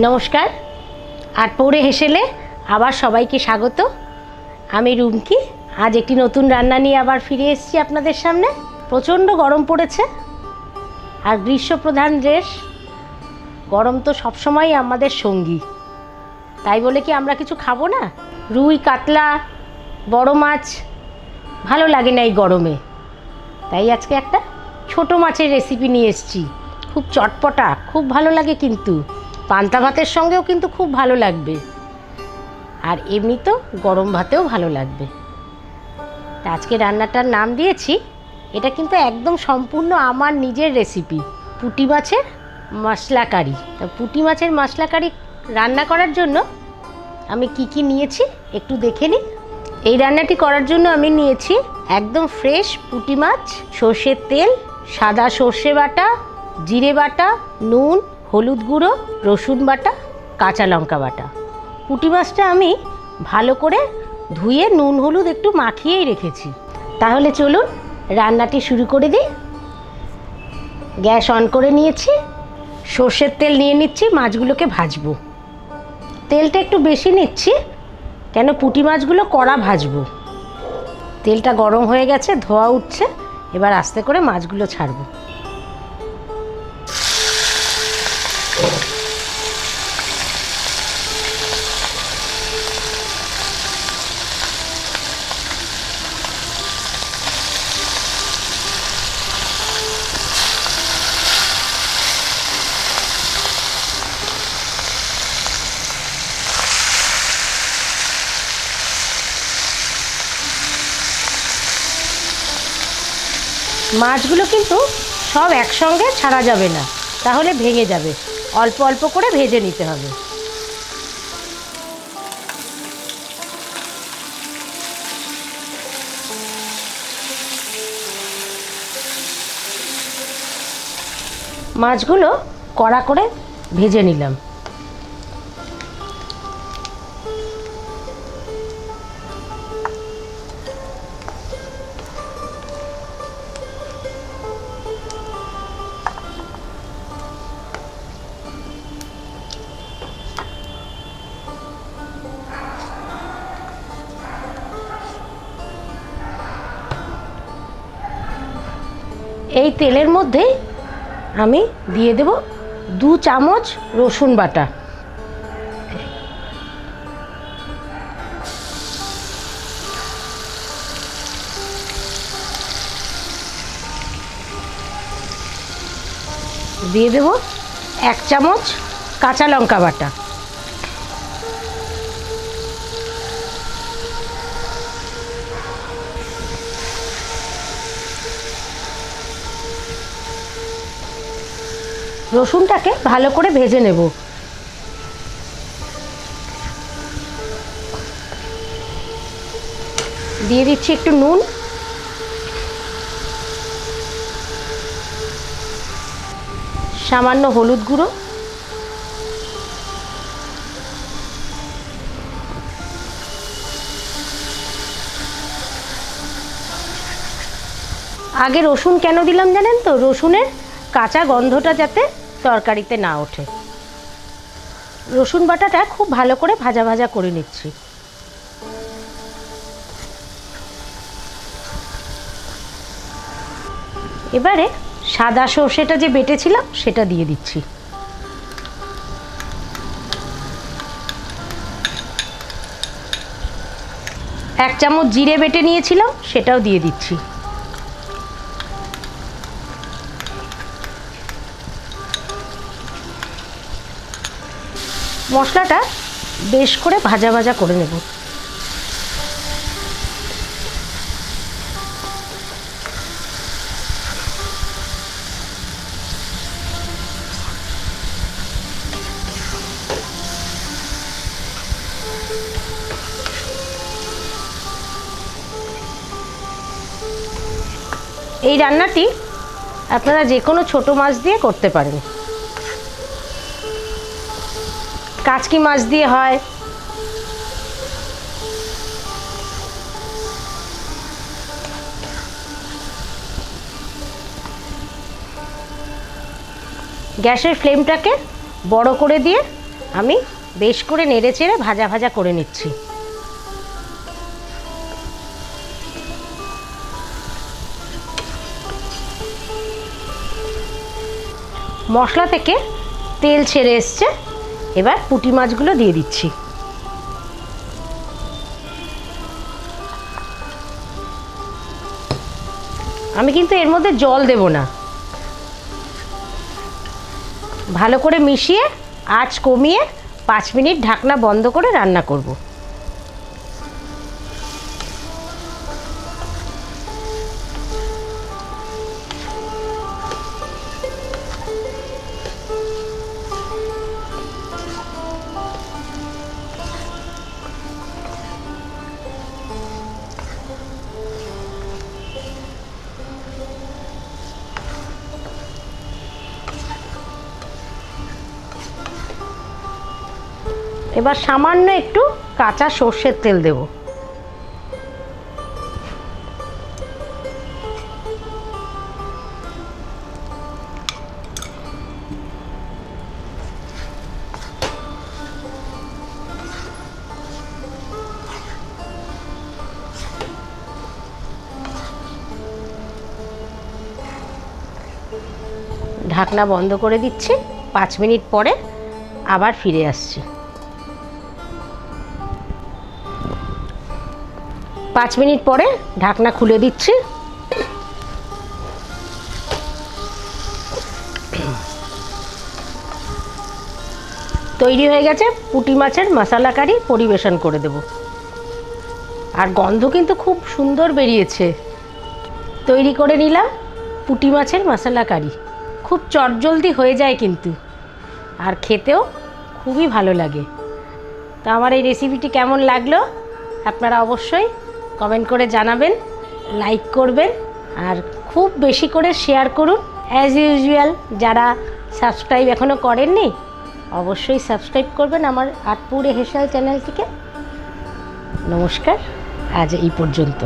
নমস্কার, আটপৌরে হেসেলে আবার সবাইকে স্বাগত। আমি রুমকি। আজ একটি নতুন রান্না নিয়ে আবার ফিরে এসেছি আপনাদের সামনে। প্রচণ্ড গরম পড়েছে, আর গ্রীষ্মপ্রধান দেশ, গরম তো সবসময়ই আমাদের সঙ্গী। তাই বলে কি আমরা কিছু খাবো না? রুই, কাতলা, বড় মাছ ভালো লাগে না এই গরমে। তাই আজকে একটা ছোট মাছের রেসিপি নিয়ে এসেছি। খুব চটপটা, খুব ভালো লাগে, কিন্তু পান্তা ভাতের সঙ্গেও কিন্তু খুব ভালো লাগবে, আর এমনি তো গরম ভাতেও ভালো লাগবে। আজকে রান্নাটার নাম দিয়েছি, এটা কিন্তু একদম সম্পূর্ণ আমার নিজের রেসিপি, পুঁটি মাছের মশলা কারি। তা পুঁটি মাছের মশলা কারি রান্না করার জন্য আমি কি নিয়েছি একটু দেখে নিই। এই রান্নাটি করার জন্য আমি নিয়েছি একদম ফ্রেশ পুঁটি মাছ, সর্ষের তেল, সাদা সর্ষে বাটা, জিরে বাটা, নুন, হলুদ গুঁড়ো, রসুন বাটা, কাঁচা লঙ্কা বাটা। পুঁটি মাছটা আমি ভালো করে ধুয়ে নুন হলুদ একটু মাখিয়েই রেখেছি। তাহলে চলুন রান্নাটি শুরু করে দিই। গ্যাস অন করে নিয়েছি, সর্ষের তেল নিয়ে নিচ্ছি, মাছগুলোকে ভাজবো। তেলটা একটু বেশি নিচ্ছি, কেন পুঁটি মাছগুলো কড়া ভাজবো। তেলটা গরম হয়ে গেছে, ধোয়া উঠছে, এবার আস্তে করে মাছগুলো ছাড়বো। মাছগুলো কিন্তু সব একসঙ্গে ছাড়া যাবে না, তাহলে ভেঙে যাবে। অল্প অল্প করে ভেজে নিতে হবে। মাছগুলো কড়া করে ভেজে নিলাম। এই তেলের মধ্যে আমি দিয়ে দেব 2 চামচ রসুন বাটা, দিয়ে দেব 1 চামচ কাঁচা লঙ্কা বাটা, রসুনটাকে ভালো করে ভেজে নেব। দিয়ে দিচ্ছি একটু নুন, সামান্য হলুদ গুঁড়ো, আগে রসুন কেন দিলাম জানেন তো? রসুনের কাঁচা গন্ধটা যাতে তরকারিতে না ওঠে। রসুন বাটাটা খুব ভালো করে ভাজা ভাজা করে নিচ্ছি। এবারে সাদা সর্ষেটা যে বেটেছিলাম সেটা দিয়ে দিচ্ছি। এক চামচ জিরে বেটে নিয়েছিলাম, সেটাও দিয়ে দিচ্ছি। মশলাটা বেশ করে ভাজা ভাজা করে নেব। এই রান্নাটি আপনারা যে কোনো ছোট মাছ দিয়ে করতে পারেন। কাচকি মাছ দিয়ে হয়, গ্যাসের ফ্লেমটাকে বড় করে দিয়ে আমি বেশ করে নেড়ে চেড়ে ভাজা ভাজা করে নিচ্ছি। মশলা থেকে তেল ছেড়ে এসছে, এবার পুঁটি মাছগুলো দিয়ে দিচ্ছি। আমি কিন্তু এর মধ্যে জল দেব না, ভালো করে মিশিয়ে আঁচ কমিয়ে 5 মিনিট ঢাকনা বন্ধ করে রান্না করব। এবার সামান্য একটু কাঁচা সর্ষের তেল দেব। ঢাকনা বন্ধ করে দিচ্ছি, 5 মিনিট পরে আবার ফিরে আসছি। 5 মিনিট পরে ঢাকনা খুলে দিচ্ছি। তৈরি হয়ে গেছে পুঁটি মাছের মশলা কারি, পরিবেশন করে দেব। আর গন্ধ কিন্তু খুব সুন্দর বেরিয়েছে। তৈরি করে নিলাম পুঁটি মাছের মশলা কারি। খুব চটজলদি হয়ে যায় কিন্তু, আর খেতেও খুবই ভালো লাগে। তো আমার এই রেসিপিটি কেমন লাগলো আপনারা অবশ্যই কমেন্ট করে জানাবেন, লাইক করবেন, আর খুব বেশি করে শেয়ার করুন। অ্যাজ ইউজুয়াল যারা সাবস্ক্রাইব এখনও করেননি অবশ্যই সাবস্ক্রাইব করবেন আমার আটপুরে হেসেল চ্যানেলটিকে। নমস্কার, আজ এই পর্যন্ত।